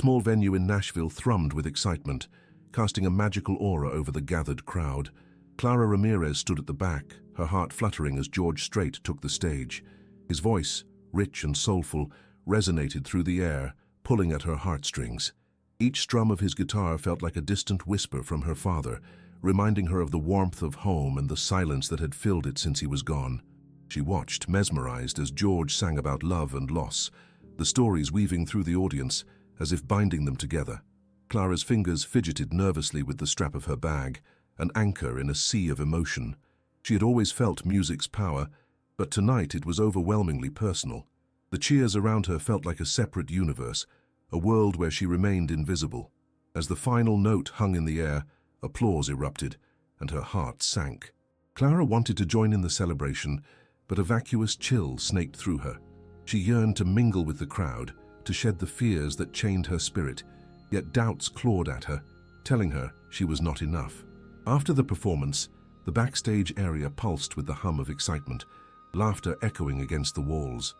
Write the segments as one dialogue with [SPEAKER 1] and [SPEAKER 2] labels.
[SPEAKER 1] Small venue in Nashville thrummed with excitement, casting a magical aura over the gathered crowd. Clara Ramirez stood at the back, her heart fluttering as George Strait took the stage. His voice, rich and soulful, resonated through the air, pulling at her heartstrings. Each strum of his guitar felt like a distant whisper from her father, reminding her of the warmth of home and the silence that had filled it since he was gone. She watched, mesmerized, as George sang about love and loss, the stories weaving through the audience, as if binding them together. Clara's fingers fidgeted nervously with the strap of her bag, an anchor in a sea of emotion. She had always felt music's power, but tonight it was overwhelmingly personal. The cheers around her felt like a separate universe, a world where she remained invisible. As the final note hung in the air, applause erupted, and her heart sank. Clara wanted to join in the celebration, but a vacuous chill snaked through her. She yearned to mingle with the crowd, to shed the fears that chained her spirit, yet doubts clawed at her, telling her she was not enough. After the performance, the backstage area pulsed with the hum of excitement, laughter echoing against the walls.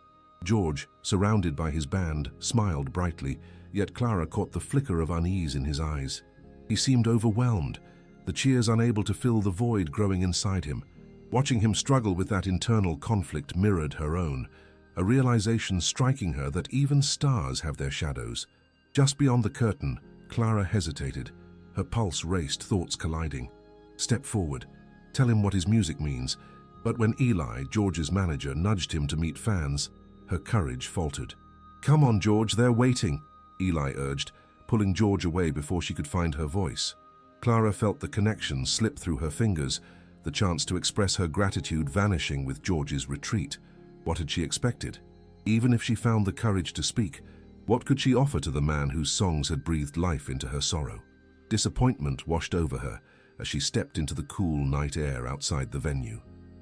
[SPEAKER 1] George, surrounded by his band, smiled brightly, yet Clara caught the flicker of unease in his eyes. He seemed overwhelmed, the cheers unable to fill the void growing inside him. Watching him struggle with that internal conflict mirrored her own, a realization striking her that even stars have their shadows. Just beyond the curtain, Clara hesitated. Her pulse raced, thoughts colliding. Step forward, tell him what his music means. But when Eli, George's manager, nudged him to meet fans, her courage faltered. "Come on, George, they're waiting," Eli urged, pulling George away before she could find her voice. Clara felt the connection slip through her fingers, the chance to express her gratitude vanishing with George's retreat. What had she expected? Even if she found the courage to speak, what could she offer to the man whose songs had breathed life into her sorrow? Disappointment washed over her as she stepped into the cool night air outside the venue.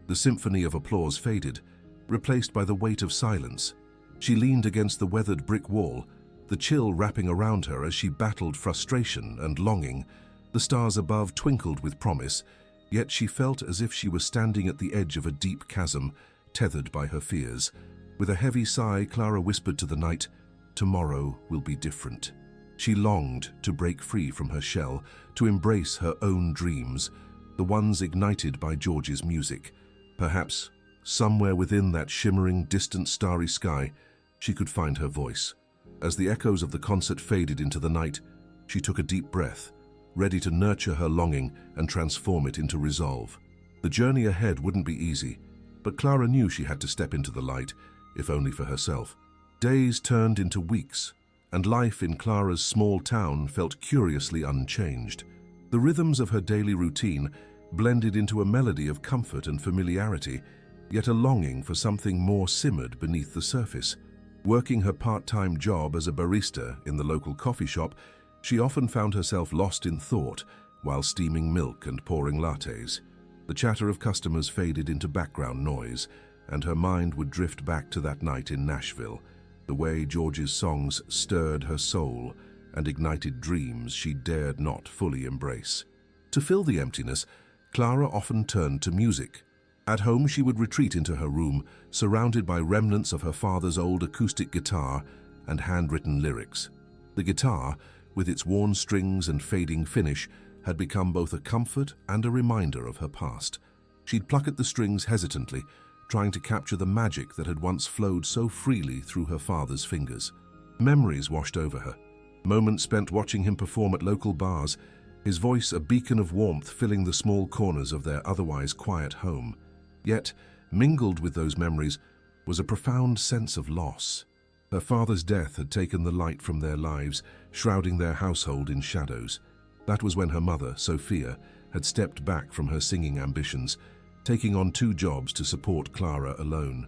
[SPEAKER 1] The symphony of applause faded, replaced by the weight of silence. She leaned against the weathered brick wall, the chill wrapping around her as she battled frustration and longing. The stars above twinkled with promise, yet she felt as if she was standing at the edge of a deep chasm, tethered by her fears. With a heavy sigh, Clara whispered to the night, "Tomorrow will be different." She longed to break free from her shell, to embrace her own dreams, the ones ignited by George's music. Perhaps, somewhere within that shimmering, distant starry sky, she could find her voice. As the echoes of the concert faded into the night, she took a deep breath, ready to nurture her longing and transform it into resolve. The journey ahead wouldn't be easy, but Clara knew she had to step into the light, if only for herself. Days turned into weeks, and life in Clara's small town felt curiously unchanged. The rhythms of her daily routine blended into a melody of comfort and familiarity, yet a longing for something more simmered beneath the surface. Working her part-time job as a barista in the local coffee shop, she often found herself lost in thought while steaming milk and pouring lattes. The chatter of customers faded into background noise, and her mind would drift back to that night in Nashville, the way George's songs stirred her soul and ignited dreams she dared not fully embrace. To fill the emptiness, Clara often turned to music. At home, she would retreat into her room, surrounded by remnants of her father's old acoustic guitar and handwritten lyrics. The guitar, with its worn strings and fading finish, had become both a comfort and a reminder of her past. She'd pluck at the strings hesitantly, trying to capture the magic that had once flowed so freely through her father's fingers. Memories washed over her. Moments spent watching him perform at local bars, his voice a beacon of warmth filling the small corners of their otherwise quiet home. Yet, mingled with those memories, was a profound sense of loss. Her father's death had taken the light from their lives, shrouding their household in shadows. That was when her mother, Sophia, had stepped back from her singing ambitions, taking on 2 jobs to support Clara alone.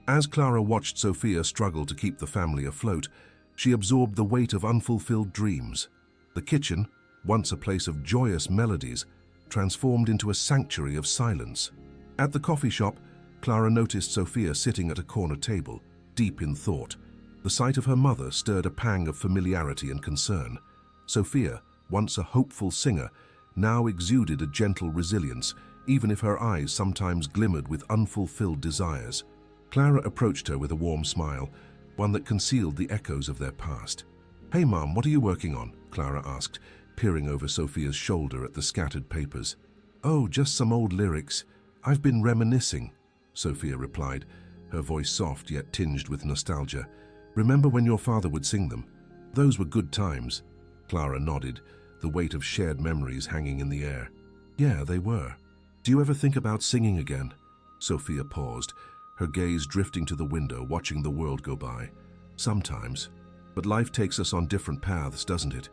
[SPEAKER 1] As Clara watched Sophia struggle to keep the family afloat, she absorbed the weight of unfulfilled dreams. The kitchen, once a place of joyous melodies, transformed into a sanctuary of silence. At the coffee shop, Clara noticed Sophia sitting at a corner table, deep in thought. The sight of her mother stirred a pang of familiarity and concern. Sophia, once a hopeful singer, now exuded a gentle resilience, even if her eyes sometimes glimmered with unfulfilled desires. Clara approached her with a warm smile, one that concealed the echoes of their past. "Hey, Mom, what are you working on?" Clara asked, peering over Sophia's shoulder at the scattered papers. "Oh, just some old lyrics. I've been reminiscing," Sophia replied, her voice soft yet tinged with nostalgia. "Remember when your father would sing them? Those were good times." Clara nodded, the weight of shared memories hanging in the air. "Yeah, they were. Do you ever think about singing again?" Sophia paused, her gaze drifting to the window, watching the world go by. "Sometimes. But life takes us on different paths, doesn't it?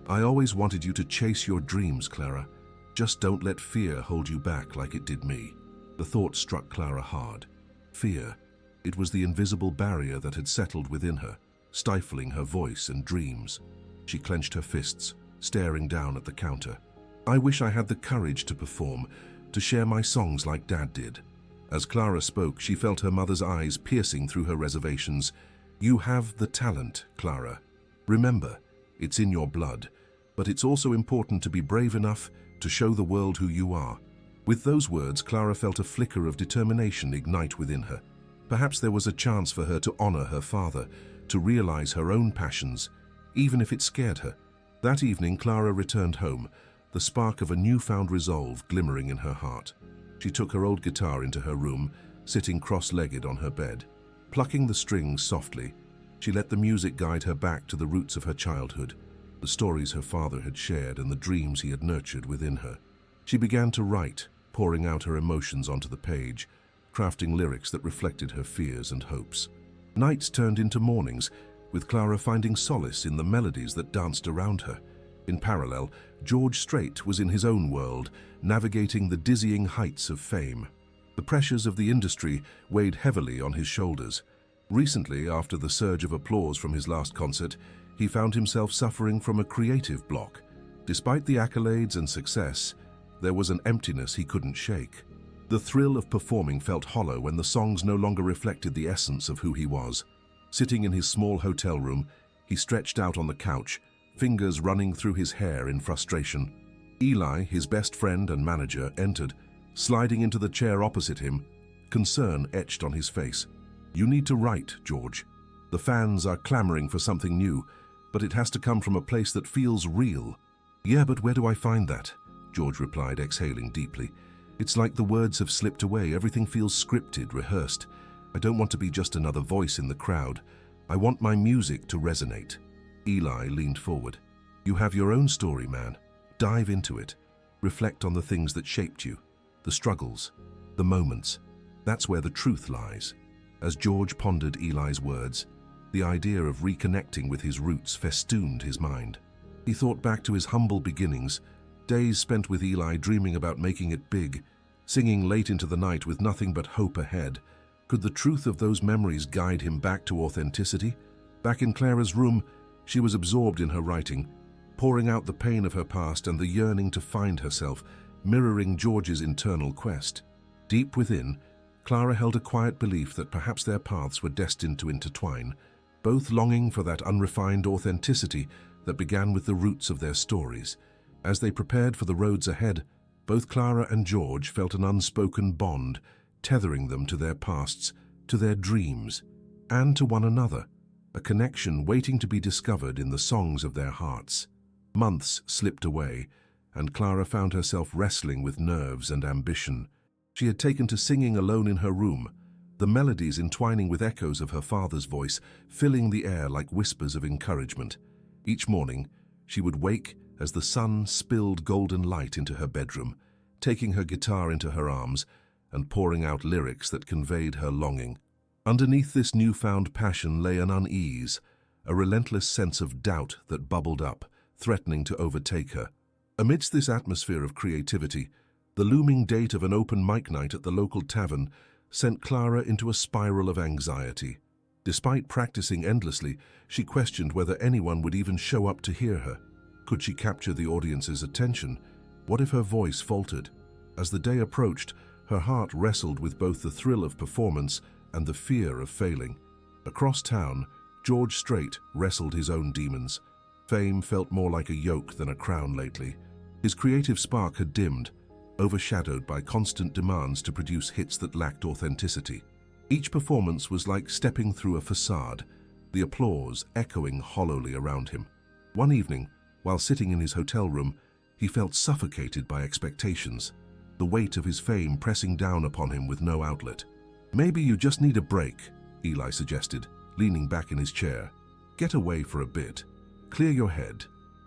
[SPEAKER 1] I always wanted you to chase your dreams, Clara. Just don't let fear hold you back like it did me." The thought struck Clara hard. Fear. It was the invisible barrier that had settled within her, stifling her voice and dreams. She clenched her fists, staring down at the counter. "I wish I had the courage to perform, to share my songs like Dad did." As Clara spoke, she felt her mother's eyes piercing through her reservations. "You have the talent, Clara. Remember, it's in your blood, but it's also important to be brave enough to show the world who you are." With those words, Clara felt a flicker of determination ignite within her. Perhaps there was a chance for her to honor her father, to realize her own passions, even if it scared her. That evening, Clara returned home, the spark of a newfound resolve glimmering in her heart. She took her old guitar into her room, sitting cross-legged on her bed. Plucking the strings softly, she let the music guide her back to the roots of her childhood, the stories her father had shared and the dreams he had nurtured within her. She began to write, pouring out her emotions onto the page, crafting lyrics that reflected her fears and hopes. Nights turned into mornings, with Clara finding solace in the melodies that danced around her. In parallel, George Strait was in his own world, navigating the dizzying heights of fame. The pressures of the industry weighed heavily on his shoulders. Recently, after the surge of applause from his last concert, he found himself suffering from a creative block. Despite the accolades and success, there was an emptiness he couldn't shake. The thrill of performing felt hollow when the songs no longer reflected the essence of who he was. Sitting in his small hotel room, he stretched out on the couch, fingers running through his hair in frustration. Eli, his best friend and manager, entered, sliding into the chair opposite him, concern etched on his face. "You need to write, George. The fans are clamoring for something new, but it has to come from a place that feels real." "Yeah, but where do I find that?" George replied, exhaling deeply. "It's like the words have slipped away. Everything feels scripted, rehearsed. I don't want to be just another voice in the crowd. I want my music to resonate." Eli leaned forward. "You have your own story, man. Dive into it. Reflect on the things that shaped you, the struggles, the moments. That's where the truth lies." As George pondered Eli's words, the idea of reconnecting with his roots festooned his mind. He thought back to his humble beginnings, days spent with Eli dreaming about making it big, singing late into the night with nothing but hope ahead. Could the truth of those memories guide him back to authenticity? Back in Clara's room, she was absorbed in her writing, pouring out the pain of her past and the yearning to find herself, mirroring George's internal quest. Deep within, Clara held a quiet belief that perhaps their paths were destined to intertwine, both longing for that unrefined authenticity that began with the roots of their stories. As they prepared for the roads ahead, both Clara and George felt an unspoken bond, tethering them to their pasts, to their dreams, and to one another, a connection waiting to be discovered in the songs of their hearts. Months slipped away, and Clara found herself wrestling with nerves and ambition. She had taken to singing alone in her room, the melodies entwining with echoes of her father's voice, filling the air like whispers of encouragement. Each morning, she would wake as the sun spilled golden light into her bedroom, taking her guitar into her arms and pouring out lyrics that conveyed her longing. Underneath this newfound passion lay an unease, a relentless sense of doubt that bubbled up, threatening to overtake her. Amidst this atmosphere of creativity, the looming date of an open mic night at the local tavern sent Clara into a spiral of anxiety. Despite practicing endlessly, she questioned whether anyone would even show up to hear her. Could she capture the audience's attention? What if her voice faltered? As the day approached, her heart wrestled with both the thrill of performance and the fear of failing. Across town, George Strait wrestled his own demons. Fame felt more like a yoke than a crown lately. His creative spark had dimmed, overshadowed by constant demands to produce hits that lacked authenticity. Each performance was like stepping through a facade, the applause echoing hollowly around him. One evening, while sitting in his hotel room, he felt suffocated by expectations, the weight of his fame pressing down upon him with no outlet. "Maybe you just need a break," Eli suggested, leaning back in his chair. "Get away for a bit. Clear your head."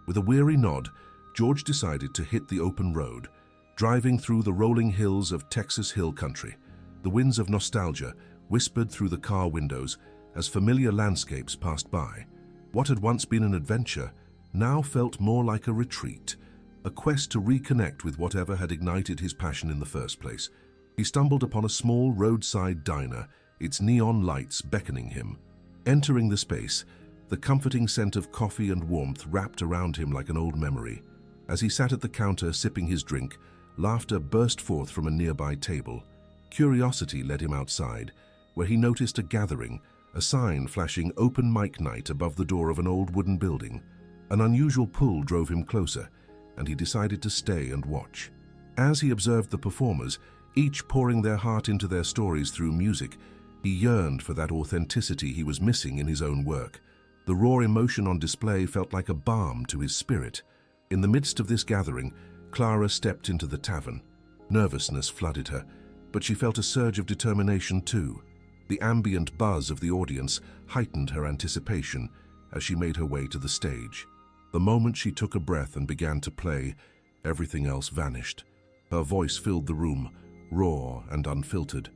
[SPEAKER 1] With a weary nod, George decided to hit the open road, driving through the rolling hills of Texas Hill Country. The winds of nostalgia whispered through the car windows as familiar landscapes passed by. What had once been an adventure now felt more like a retreat, a quest to reconnect with whatever had ignited his passion in the first place. He stumbled upon a small roadside diner, its neon lights beckoning him. Entering the space, the comforting scent of coffee and warmth wrapped around him like an old memory. As he sat at the counter sipping his drink, laughter burst forth from a nearby table. Curiosity led him outside, where he noticed a gathering, a sign flashing "Open Mic Night" above the door of an old wooden building. An unusual pull drove him closer, and he decided to stay and watch. As he observed the performers, each pouring their heart into their stories through music, he yearned for that authenticity he was missing in his own work. The raw emotion on display felt like a balm to his spirit. In the midst of this gathering, Clara stepped into the tavern. Nervousness flooded her, but she felt a surge of determination too. The ambient buzz of the audience heightened her anticipation as she made her way to the stage. The moment she took a breath and began to play, everything else vanished. Her voice filled the room, raw and unfiltered.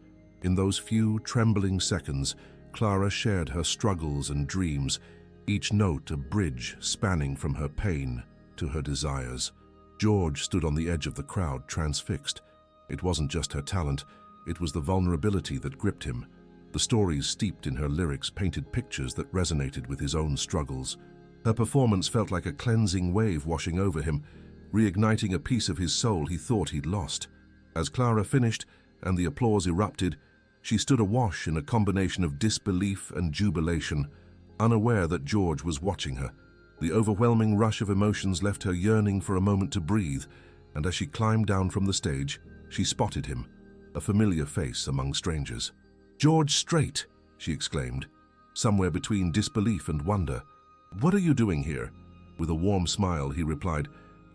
[SPEAKER 1] In those few trembling seconds, Clara shared her struggles and dreams, each note a bridge spanning from her pain to her desires. George stood on the edge of the crowd, transfixed. It wasn't just her talent, it was the vulnerability that gripped him. The stories steeped in her lyrics painted pictures that resonated with his own struggles. Her performance felt like a cleansing wave washing over him, reigniting a piece of his soul he thought he'd lost. As Clara finished and the applause erupted, she stood awash in a combination of disbelief and jubilation, unaware that George was watching her. The overwhelming rush of emotions left her yearning for a moment to breathe, and as she climbed down from the stage, she spotted him, a familiar face among strangers. "George Strait!" she exclaimed, somewhere between disbelief and wonder. "What are you doing here?" With a warm smile, he replied,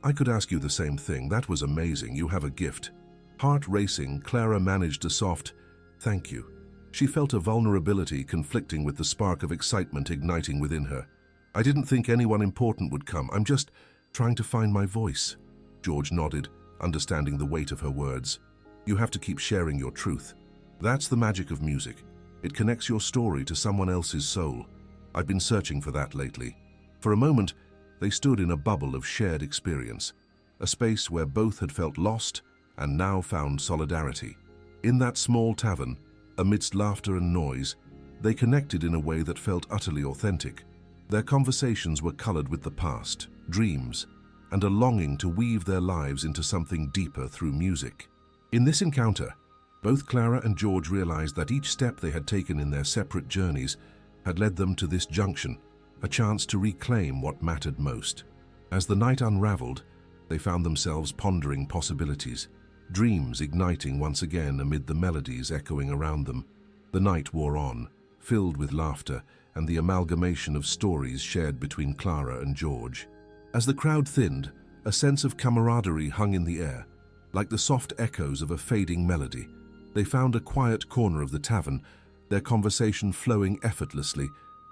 [SPEAKER 1] "I could ask you the same thing. That was amazing. You have a gift." Heart racing, Clara managed a soft, "Thank you." She felt a vulnerability conflicting with the spark of excitement igniting within her. "I didn't think anyone important would come. I'm just trying to find my voice." George nodded, understanding the weight of her words. "You have to keep sharing your truth. That's the magic of music. It connects your story to someone else's soul. I've been searching for that lately." For a moment, they stood in a bubble of shared experience, a space where both had felt lost and now found solidarity. In that small tavern, amidst laughter and noise, they connected in a way that felt utterly authentic. Their conversations were colored with the past, dreams, and a longing to weave their lives into something deeper through music. In this encounter, both Clara and George realized that each step they had taken in their separate journeys had led them to this junction, a chance to reclaim what mattered most. As the night unraveled, they found themselves pondering possibilities, dreams igniting once again amid the melodies echoing around them. The night wore on, filled with laughter and the amalgamation of stories shared between Clara and George. As the crowd thinned, a sense of camaraderie hung in the air, like the soft echoes of a fading melody. They found a quiet corner of the tavern, their conversation flowing effortlessly,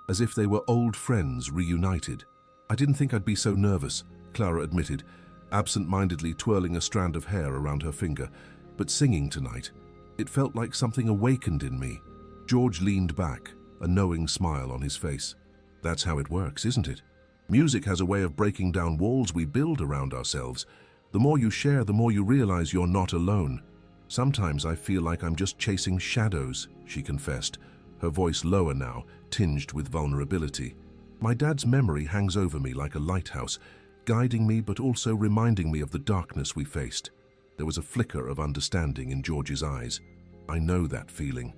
[SPEAKER 1] as if they were old friends reunited. "I didn't think I'd be so nervous," Clara admitted, absent-mindedly twirling a strand of hair around her finger. "But singing tonight, it felt like something awakened in me." George leaned back, a knowing smile on his face. "That's how it works, isn't it? Music has a way of breaking down walls we build around ourselves. The more you share, the more you realize you're not alone." "Sometimes I feel like I'm just chasing shadows," she confessed, her voice lower now, tinged with vulnerability. "My dad's memory hangs over me like a lighthouse, guiding me but also reminding me of the darkness we faced." There was a flicker of understanding in George's eyes. "I know that feeling.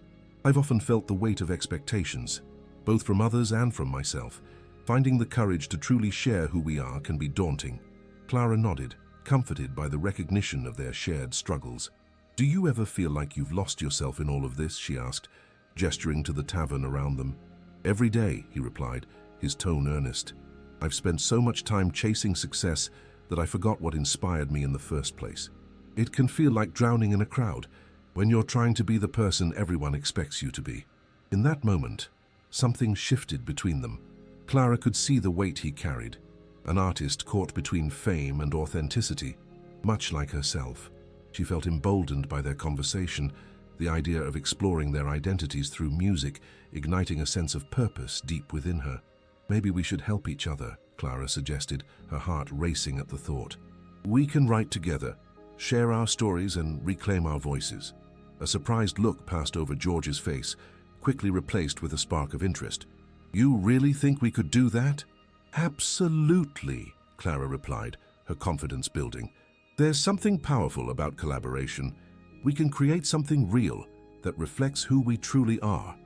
[SPEAKER 1] I've often felt the weight of expectations, both from others and from myself. Finding the courage to truly share who we are can be daunting." Clara nodded, comforted by the recognition of their shared struggles. "Do you ever feel like you've lost yourself in all of this?" she asked, gesturing to the tavern around them. "Every day," he replied, his tone earnest. "I've spent so much time chasing success that I forgot what inspired me in the first place. It can feel like drowning in a crowd when you're trying to be the person everyone expects you to be." In that moment, something shifted between them. Clara could see the weight he carried, an artist caught between fame and authenticity, much like herself. She felt emboldened by their conversation, the idea of exploring their identities through music, igniting a sense of purpose deep within her. "Maybe we should help each other," Clara suggested, her heart racing at the thought. "We can write together, share our stories and reclaim our voices." A surprised look passed over George's face, quickly replaced with a spark of interest. "You really think we could do that?" "Absolutely," Clara replied, her confidence building. "There's something powerful about collaboration. We can create something real that reflects who we truly are."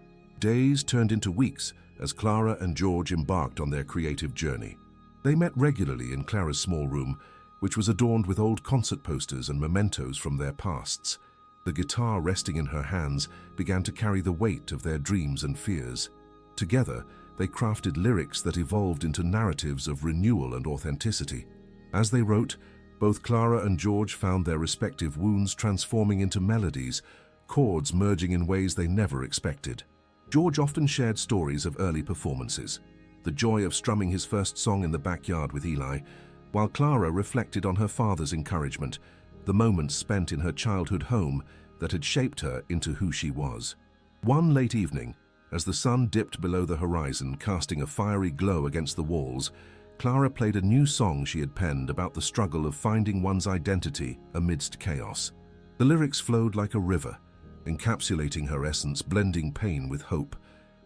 [SPEAKER 1] Days turned into weeks as Clara and George embarked on their creative journey. They met regularly in Clara's small room, which was adorned with old concert posters and mementos from their pasts. The guitar resting in her hands began to carry the weight of their dreams and fears. Together, they crafted lyrics that evolved into narratives of renewal and authenticity. As they wrote, both Clara and George found their respective wounds transforming into melodies, chords merging in ways they never expected. George often shared stories of early performances, the joy of strumming his first song in the backyard with Eli, while Clara reflected on her father's encouragement, the moments spent in her childhood home that had shaped her into who she was. One late evening, as the sun dipped below the horizon, casting a fiery glow against the walls, Clara played a new song she had penned about the struggle of finding one's identity amidst chaos. The lyrics flowed like a river, encapsulating her essence, blending pain with hope.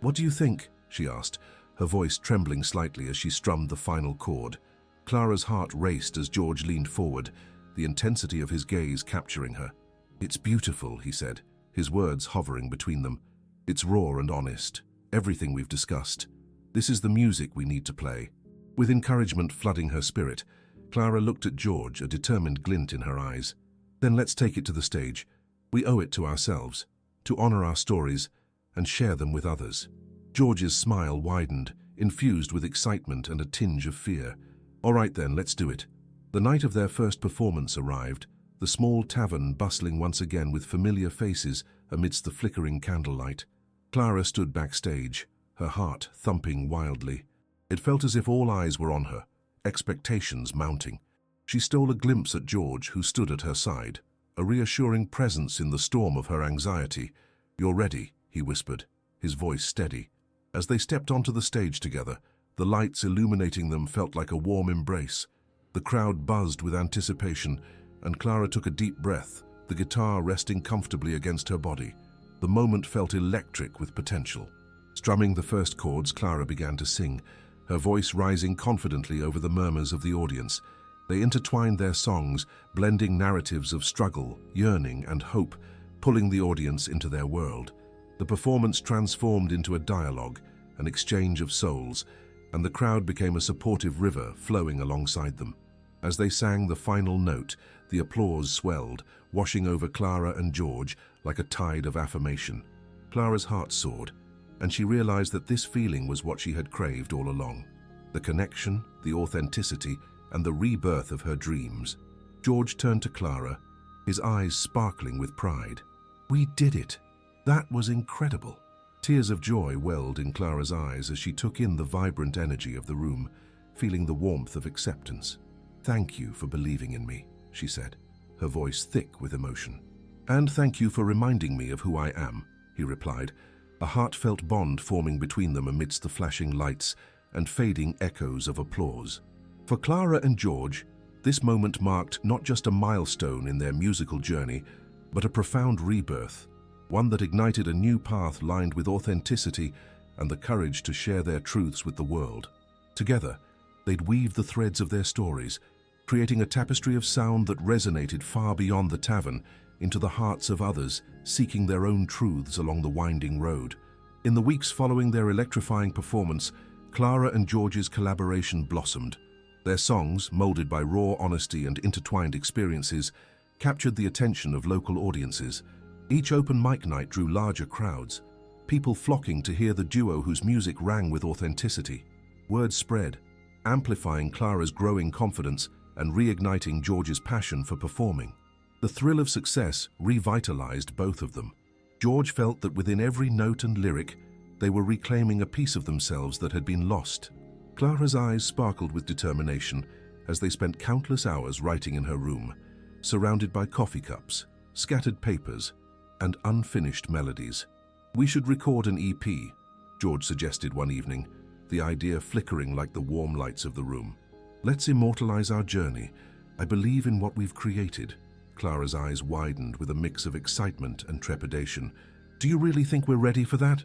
[SPEAKER 1] "What do you think?" she asked, her voice trembling slightly as she strummed the final chord. Clara's heart raced as George leaned forward, the intensity of his gaze capturing her. "It's beautiful," he said, his words hovering between them. "It's raw and honest, everything we've discussed. This is the music we need to play." With encouragement flooding her spirit, Clara looked at George, a determined glint in her eyes. "Then let's take it to the stage. We owe it to ourselves, to honor our stories and share them with others." George's smile widened, infused with excitement and a tinge of fear. "All right then, let's do it." The night of their first performance arrived, the small tavern bustling once again with familiar faces amidst the flickering candlelight. Clara stood backstage, her heart thumping wildly. It felt as if all eyes were on her, expectations mounting. She stole a glimpse at George, who stood at her side, a reassuring presence in the storm of her anxiety. "You're ready," he whispered, his voice steady. As they stepped onto the stage together, the lights illuminating them felt like a warm embrace. The crowd buzzed with anticipation, and Clara took a deep breath, the guitar resting comfortably against her body. The moment felt electric with potential. Strumming the first chords, Clara began to sing, her voice rising confidently over the murmurs of the audience. They intertwined their songs, blending narratives of struggle, yearning, and hope, pulling the audience into their world. The performance transformed into a dialogue, an exchange of souls, and the crowd became a supportive river flowing alongside them. As they sang the final note, the applause swelled, washing over Clara and George like a tide of affirmation. Clara's heart soared, and she realized that this feeling was what she had craved all along. The connection, the authenticity, and the rebirth of her dreams. George turned to Clara, his eyes sparkling with pride. "We did it! That was incredible!" Tears of joy welled in Clara's eyes as she took in the vibrant energy of the room, feeling the warmth of acceptance. "Thank you for believing in me," she said, her voice thick with emotion. "And thank you for reminding me of who I am," he replied, a heartfelt bond forming between them amidst the flashing lights and fading echoes of applause. For Clara and George, this moment marked not just a milestone in their musical journey, but a profound rebirth, one that ignited a new path lined with authenticity and the courage to share their truths with the world. Together, they'd weave the threads of their stories, creating a tapestry of sound that resonated far beyond the tavern into the hearts of others seeking their own truths along the winding road. In the weeks following their electrifying performance, Clara and George's collaboration blossomed. Their songs, molded by raw honesty and intertwined experiences, captured the attention of local audiences. Each open mic night drew larger crowds, people flocking to hear the duo whose music rang with authenticity. Word spread, amplifying Clara's growing confidence and reigniting George's passion for performing. The thrill of success revitalized both of them. George felt that within every note and lyric, they were reclaiming a piece of themselves that had been lost. Clara's eyes sparkled with determination as they spent countless hours writing in her room, surrounded by coffee cups, scattered papers, and unfinished melodies. "We should record an EP," George suggested one evening, the idea flickering like the warm lights of the room. "Let's immortalize our journey. I believe in what we've created." Clara's eyes widened with a mix of excitement and trepidation. "Do you really think we're ready for that?"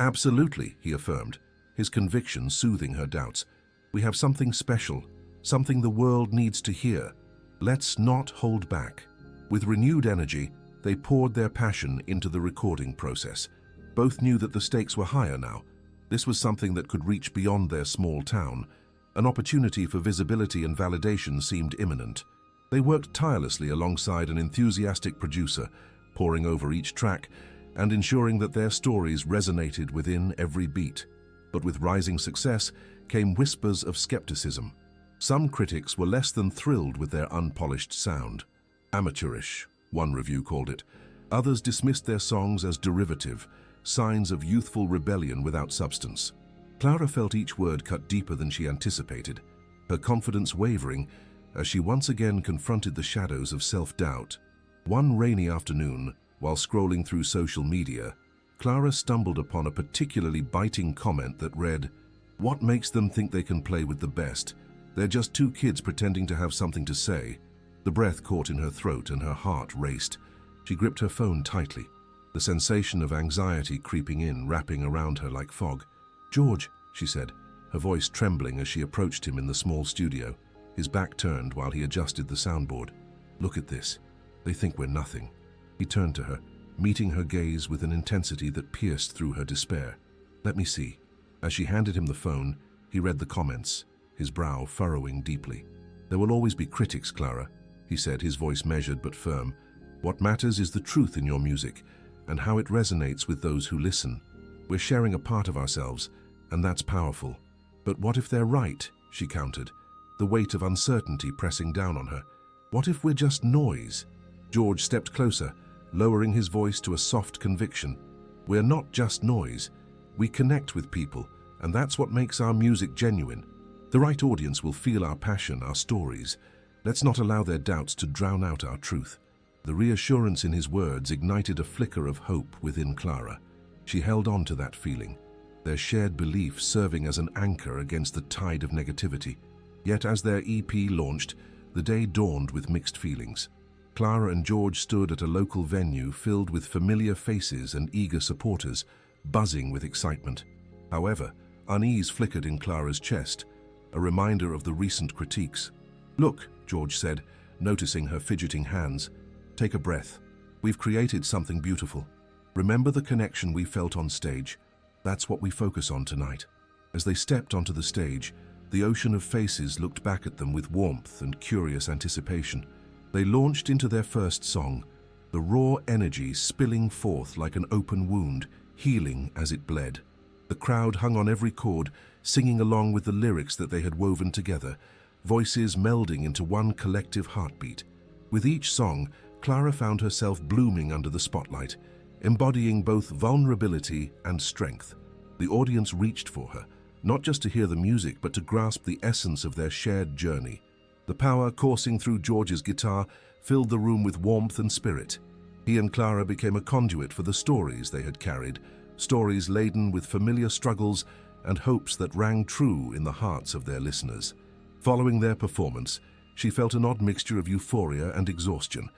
[SPEAKER 1] "Absolutely," he affirmed, his conviction soothing her doubts. "We have something special, something the world needs to hear. Let's not hold back." With renewed energy, they poured their passion into the recording process. Both knew that the stakes were higher now. This was something that could reach beyond their small town. An opportunity for visibility and validation seemed imminent. They worked tirelessly alongside an enthusiastic producer, poring over each track and ensuring that their stories resonated within every beat. But with rising success came whispers of skepticism. Some critics were less than thrilled with their unpolished sound. "Amateurish," one review called it. Others dismissed their songs as derivative, signs of youthful rebellion without substance. Clara felt each word cut deeper than she anticipated, her confidence wavering as she once again confronted the shadows of self-doubt. One rainy afternoon, while scrolling through social media, Clara stumbled upon a particularly biting comment that read, "What makes them think they can play with the best? They're just two kids pretending to have something to say." The breath caught in her throat and her heart raced. She gripped her phone tightly, the sensation of anxiety creeping in, wrapping around her like fog. "George," she said, her voice trembling as she approached him in the small studio, his back turned while he adjusted the soundboard. "Look at this. They think we're nothing." He turned to her, meeting her gaze with an intensity that pierced through her despair. "Let me see." As she handed him the phone, he read the comments, his brow furrowing deeply. "There will always be critics, Clara," he said, his voice measured but firm. "What matters is the truth in your music and how it resonates with those who listen. We're sharing a part of ourselves, and that's powerful." "But what if they're right?" she countered, the weight of uncertainty pressing down on her. "What if we're just noise?" George stepped closer, lowering his voice to a soft conviction. "We're not just noise. We connect with people, and that's what makes our music genuine. The right audience will feel our passion, our stories. Let's not allow their doubts to drown out our truth." The reassurance in his words ignited a flicker of hope within Clara. She held on to that feeling, their shared belief serving as an anchor against the tide of negativity. Yet as their EP launched, the day dawned with mixed feelings. Clara and George stood at a local venue filled with familiar faces and eager supporters, buzzing with excitement. However, unease flickered in Clara's chest, a reminder of the recent critiques. "Look," George said, noticing her fidgeting hands. "Take a breath. We've created something beautiful. Remember the connection we felt on stage. That's what we focus on tonight." As they stepped onto the stage, the ocean of faces looked back at them with warmth and curious anticipation. They launched into their first song, the raw energy spilling forth like an open wound, healing as it bled. The crowd hung on every chord, singing along with the lyrics that they had woven together, voices melding into one collective heartbeat. With each song, Clara found herself blooming under the spotlight, embodying both vulnerability and strength. The audience reached for her, not just to hear the music, but to grasp the essence of their shared journey. The power coursing through George's guitar filled the room with warmth and spirit. He and Clara became a conduit for the stories they had carried, stories laden with familiar struggles and hopes that rang true in the hearts of their listeners. Following their performance, she felt an odd mixture of euphoria and exhaustion.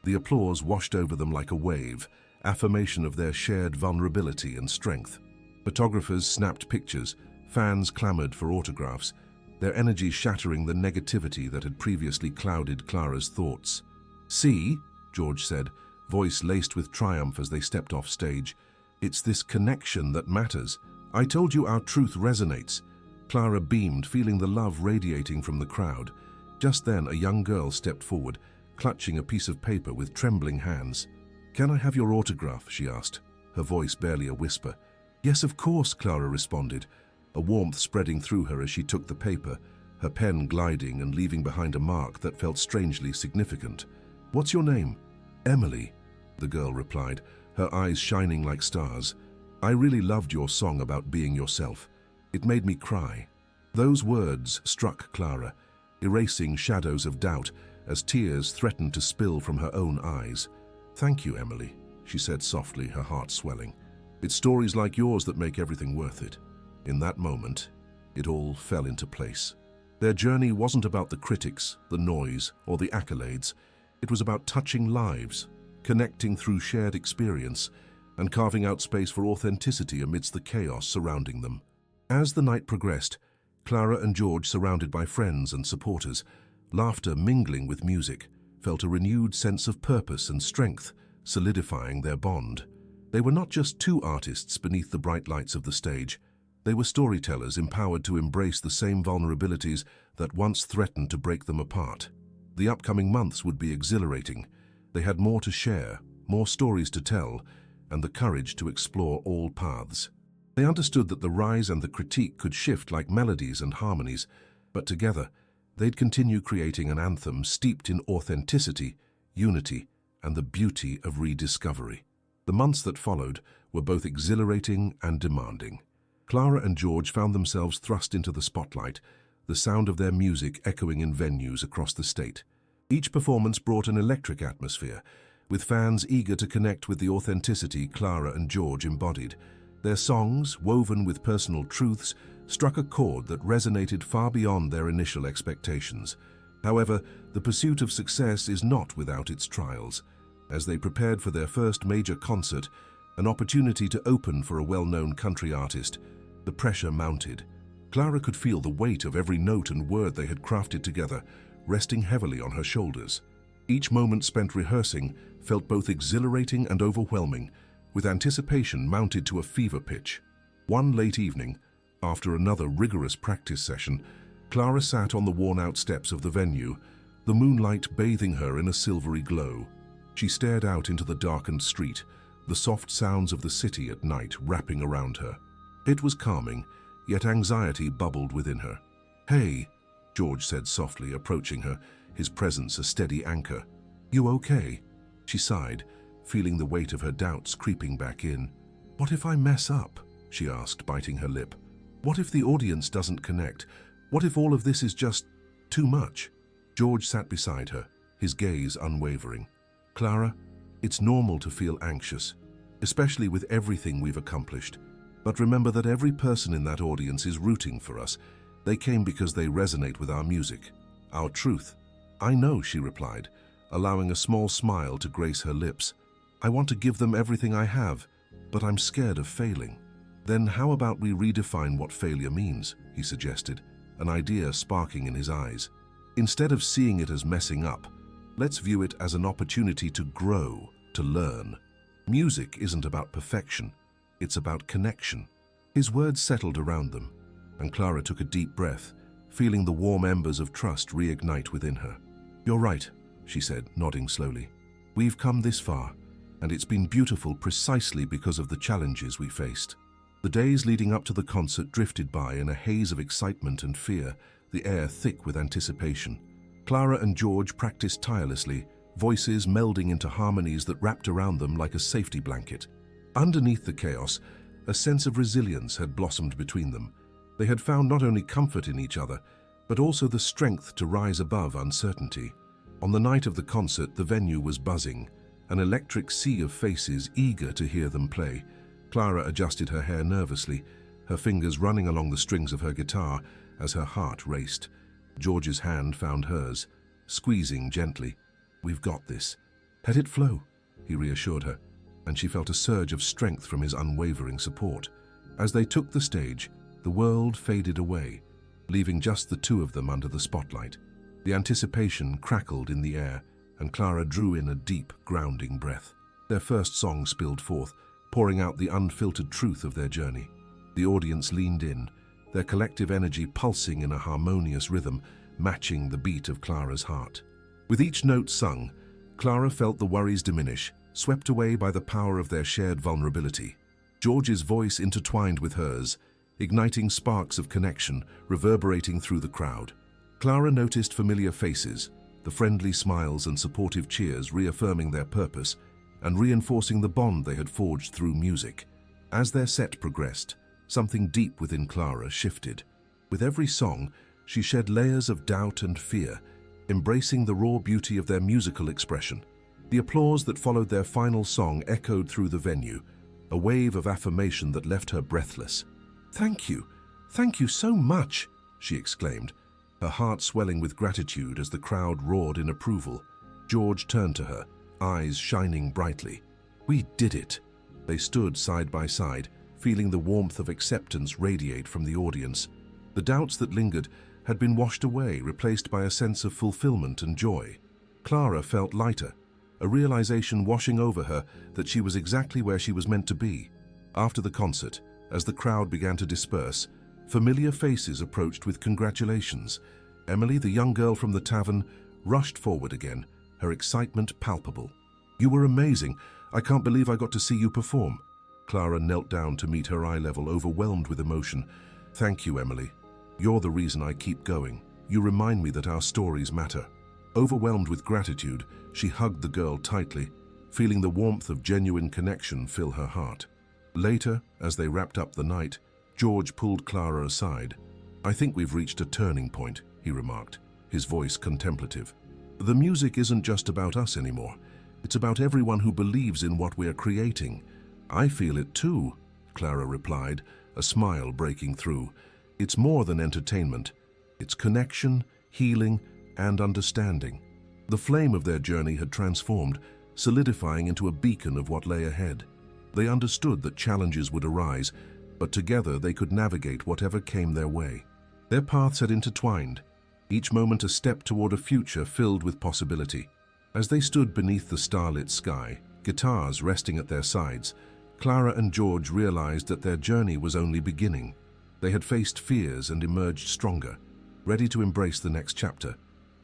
[SPEAKER 1] The applause washed over them like a wave, affirmation of their shared vulnerability and strength. Photographers snapped pictures, fans clamored for autographs, their energy shattering the negativity that had previously clouded Clara's thoughts. "See," George said, voice laced with triumph as they stepped off stage. "It's this connection that matters. I told you our truth resonates." Clara beamed, feeling the love radiating from the crowd. Just then, a young girl stepped forward, clutching a piece of paper with trembling hands. "Can I have your autograph?" she asked, her voice barely a whisper. Yes, of course, Clara responded, a warmth spreading through her as she took the paper, her pen gliding and leaving behind a mark that felt strangely significant. What's your name? Emily, the girl replied, her eyes shining like stars. I really loved your song about being yourself. It made me cry. Those words struck Clara, erasing shadows of doubt as tears threatened to spill from her own eyes. Thank you, Emily, she said softly, her heart swelling. It's stories like yours that make everything worth it. In that moment, it all fell into place. Their journey wasn't about the critics, the noise, or the accolades. It was about touching lives, connecting through shared experience, and carving out space for authenticity amidst the chaos surrounding them. As the night progressed, Clara and George, surrounded by friends and supporters, laughter mingling with music, felt a renewed sense of purpose and strength, solidifying their bond. They were not just two artists beneath the bright lights of the stage. They were storytellers empowered to embrace the same vulnerabilities that once threatened to break them apart. The upcoming months would be exhilarating. They had more to share, more stories to tell, and the courage to explore all paths. They understood that the rise and the critique could shift like melodies and harmonies, but together, they'd continue creating an anthem steeped in authenticity, unity, and the beauty of rediscovery. The months that followed were both exhilarating and demanding. Clara and George found themselves thrust into the spotlight, the sound of their music echoing in venues across the state. Each performance brought an electric atmosphere, with fans eager to connect with the authenticity Clara and George embodied. Their songs, woven with personal truths, struck a chord that resonated far beyond their initial expectations. However, the pursuit of success is not without its trials. As they prepared for their first major concert, an opportunity to open for a well-known country artist, the pressure mounted. Clara could feel the weight of every note and word they had crafted together, resting heavily on her shoulders. Each moment spent rehearsing felt both exhilarating and overwhelming, with anticipation mounted to a fever pitch. One late evening, after another rigorous practice session, Clara sat on the worn-out steps of the venue, the moonlight bathing her in a silvery glow. She stared out into the darkened street, the soft sounds of the city at night wrapping around her. It was calming, yet anxiety bubbled within her. "Hey," George said softly, approaching her, his presence a steady anchor. "You okay?" She sighed, feeling the weight of her doubts creeping back in. "What if I mess up?" she asked, biting her lip. "What if the audience doesn't connect? What if all of this is just too much?" George sat beside her, his gaze unwavering. "Clara, it's normal to feel anxious, especially with everything we've accomplished. But remember that every person in that audience is rooting for us. They came because they resonate with our music, our truth." "I know," she replied, allowing a small smile to grace her lips. "I want to give them everything I have, but I'm scared of failing." "Then how about we redefine what failure means?" he suggested, an idea sparking in his eyes. "Instead of seeing it as messing up, let's view it as an opportunity to grow, to learn. Music isn't about perfection, it's about connection." His words settled around them, and Clara took a deep breath, feeling the warm embers of trust reignite within her. "You're right," she said, nodding slowly. "We've come this far, and it's been beautiful precisely because of the challenges we faced." The days leading up to the concert drifted by in a haze of excitement and fear, the air thick with anticipation. Clara and George practiced tirelessly, voices melding into harmonies that wrapped around them like a safety blanket. Underneath the chaos, a sense of resilience had blossomed between them. They had found not only comfort in each other, but also the strength to rise above uncertainty. On the night of the concert, the venue was buzzing, an electric sea of faces eager to hear them play. Clara adjusted her hair nervously, her fingers running along the strings of her guitar as her heart raced. George's hand found hers, squeezing gently. "We've got this. Let it flow," he reassured her, and she felt a surge of strength from his unwavering support. As they took the stage, the world faded away, leaving just the two of them under the spotlight. The anticipation crackled in the air, and Clara drew in a deep, grounding breath. Their first song spilled forth, pouring out the unfiltered truth of their journey. The audience leaned in, their collective energy pulsing in a harmonious rhythm, matching the beat of Clara's heart. With each note sung, Clara felt the worries diminish, swept away by the power of their shared vulnerability. George's voice intertwined with hers, igniting sparks of connection reverberating through the crowd. Clara noticed familiar faces, the friendly smiles and supportive cheers reaffirming their purpose and reinforcing the bond they had forged through music. As their set progressed, something deep within Clara shifted. With every song, she shed layers of doubt and fear, embracing the raw beauty of their musical expression. The applause that followed their final song echoed through the venue, a wave of affirmation that left her breathless. Thank you so much," she exclaimed, her heart swelling with gratitude as the crowd roared in approval. George turned to her, eyes shining brightly. "We did it." They stood side by side, feeling the warmth of acceptance radiate from the audience. The doubts that lingered had been washed away, replaced by a sense of fulfillment and joy. Clara felt lighter, a realization washing over her that she was exactly where she was meant to be. After the concert, as the crowd began to disperse, familiar faces approached with congratulations. Emily, the young girl from the tavern, rushed forward again, her excitement palpable. "You were amazing. I can't believe I got to see you perform." Clara knelt down to meet her eye level, overwhelmed with emotion. "Thank you, Emily. You're the reason I keep going. You remind me that our stories matter." Overwhelmed with gratitude, she hugged the girl tightly, feeling the warmth of genuine connection fill her heart. Later, as they wrapped up the night, George pulled Clara aside. "I think we've reached a turning point," he remarked, his voice contemplative. "The music isn't just about us anymore. It's about everyone who believes in what we're creating." "I feel it too," Clara replied, a smile breaking through. "It's more than entertainment. It's connection, healing, and understanding." The flame of their journey had transformed, solidifying into a beacon of what lay ahead. They understood that challenges would arise, but together they could navigate whatever came their way. Their paths had intertwined, each moment a step toward a future filled with possibility. As they stood beneath the starlit sky, guitars resting at their sides, Clara and George realized that their journey was only beginning. They had faced fears and emerged stronger, ready to embrace the next chapter.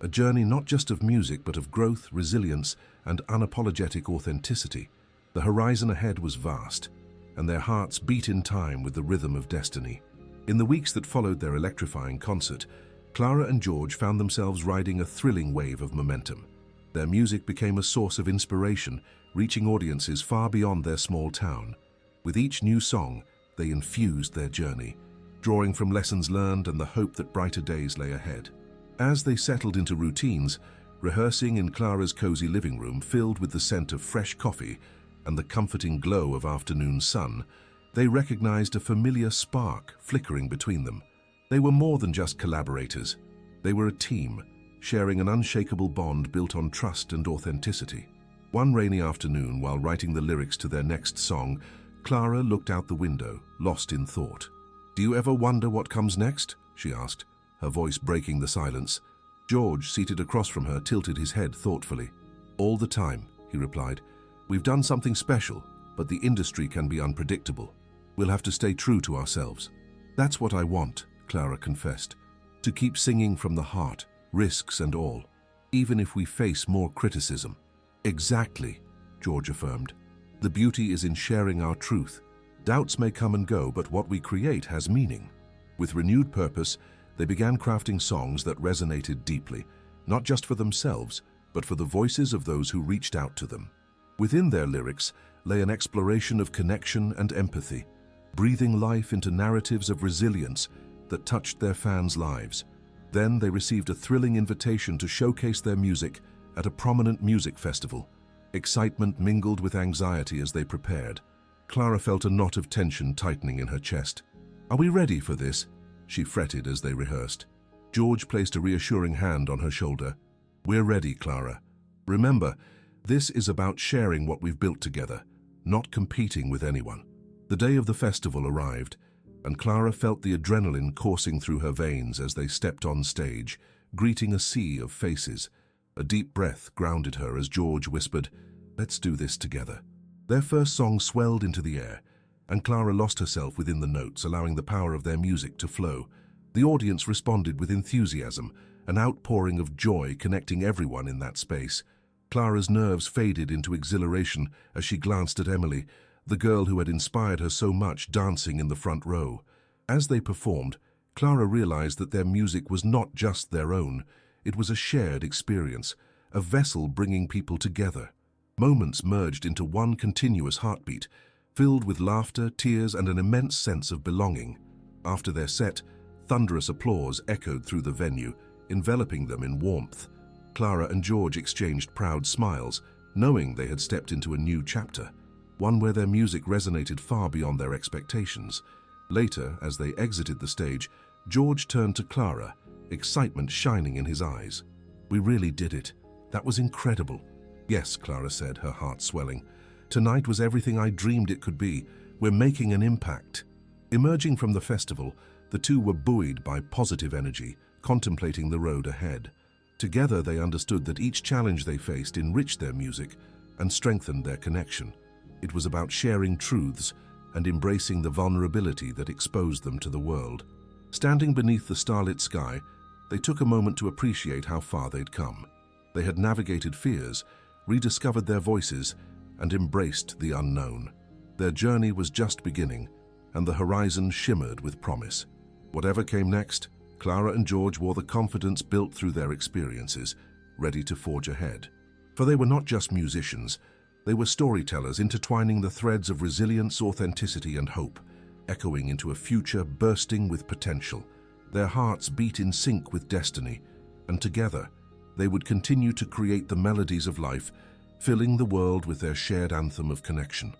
[SPEAKER 1] A journey not just of music, but of growth, resilience, and unapologetic authenticity. The horizon ahead was vast, and their hearts beat in time with the rhythm of destiny. In the weeks that followed their electrifying concert, Clara and George found themselves riding a thrilling wave of momentum. Their music became a source of inspiration, reaching audiences far beyond their small town. With each new song, they infused their journey, drawing from lessons learned and the hope that brighter days lay ahead. As they settled into routines, rehearsing in Clara's cozy living room filled with the scent of fresh coffee and the comforting glow of afternoon sun, they recognized a familiar spark flickering between them. They were more than just collaborators. They were a team, sharing an unshakable bond built on trust and authenticity. One rainy afternoon, while writing the lyrics to their next song, Clara looked out the window, lost in thought. "Do you ever wonder what comes next?" she asked, her voice breaking the silence. George, seated across from her, tilted his head thoughtfully. "All the time," he replied. "We've done something special, but the industry can be unpredictable. We'll have to stay true to ourselves." "That's what I want," Clara confessed. "To keep singing from the heart, risks and all, even if we face more criticism." "Exactly," George affirmed. "The beauty is in sharing our truth. Doubts may come and go, but what we create has meaning." With renewed purpose, they began crafting songs that resonated deeply, not just for themselves, but for the voices of those who reached out to them. Within their lyrics lay an exploration of connection and empathy, breathing life into narratives of resilience that touched their fans' lives. Then they received a thrilling invitation to showcase their music at a prominent music festival. Excitement mingled with anxiety as they prepared. Clara felt a knot of tension tightening in her chest. "Are we ready for this?" she fretted as they rehearsed. George placed a reassuring hand on her shoulder. "We're ready, Clara. Remember, this is about sharing what we've built together, not competing with anyone." The day of the festival arrived, and Clara felt the adrenaline coursing through her veins as they stepped on stage, greeting a sea of faces. A deep breath grounded her as George whispered, "Let's do this together." Their first song swelled into the air, and Clara lost herself within the notes, allowing the power of their music to flow. The audience responded with enthusiasm, an outpouring of joy connecting everyone in that space. Clara's nerves faded into exhilaration as she glanced at Emily, the girl who had inspired her so much dancing in the front row. As they performed, Clara realized that their music was not just their own. It was a shared experience, a vessel bringing people together. Moments merged into one continuous heartbeat, filled with laughter, tears, and an immense sense of belonging. After their set, thunderous applause echoed through the venue, enveloping them in warmth. Clara and George exchanged proud smiles, knowing they had stepped into a new chapter, one where their music resonated far beyond their expectations. Later, as they exited the stage, George turned to Clara, excitement shining in his eyes. "We really did it. That was incredible." "Yes," Clara said, her heart swelling. "Tonight was everything I dreamed it could be. We're making an impact." Emerging from the festival, the two were buoyed by positive energy, contemplating the road ahead. Together they understood that each challenge they faced enriched their music and strengthened their connection. It was about sharing truths and embracing the vulnerability that exposed them to the world. Standing beneath the starlit sky, they took a moment to appreciate how far they'd come. They had navigated fears, rediscovered their voices, and embraced the unknown. Their journey was just beginning, and the horizon shimmered with promise. Whatever came next, Clara and George wore the confidence built through their experiences, ready to forge ahead. For they were not just musicians, they were storytellers intertwining the threads of resilience, authenticity, and hope, echoing into a future bursting with potential. Their hearts beat in sync with destiny, and together they would continue to create the melodies of life, filling the world with their shared anthem of connection.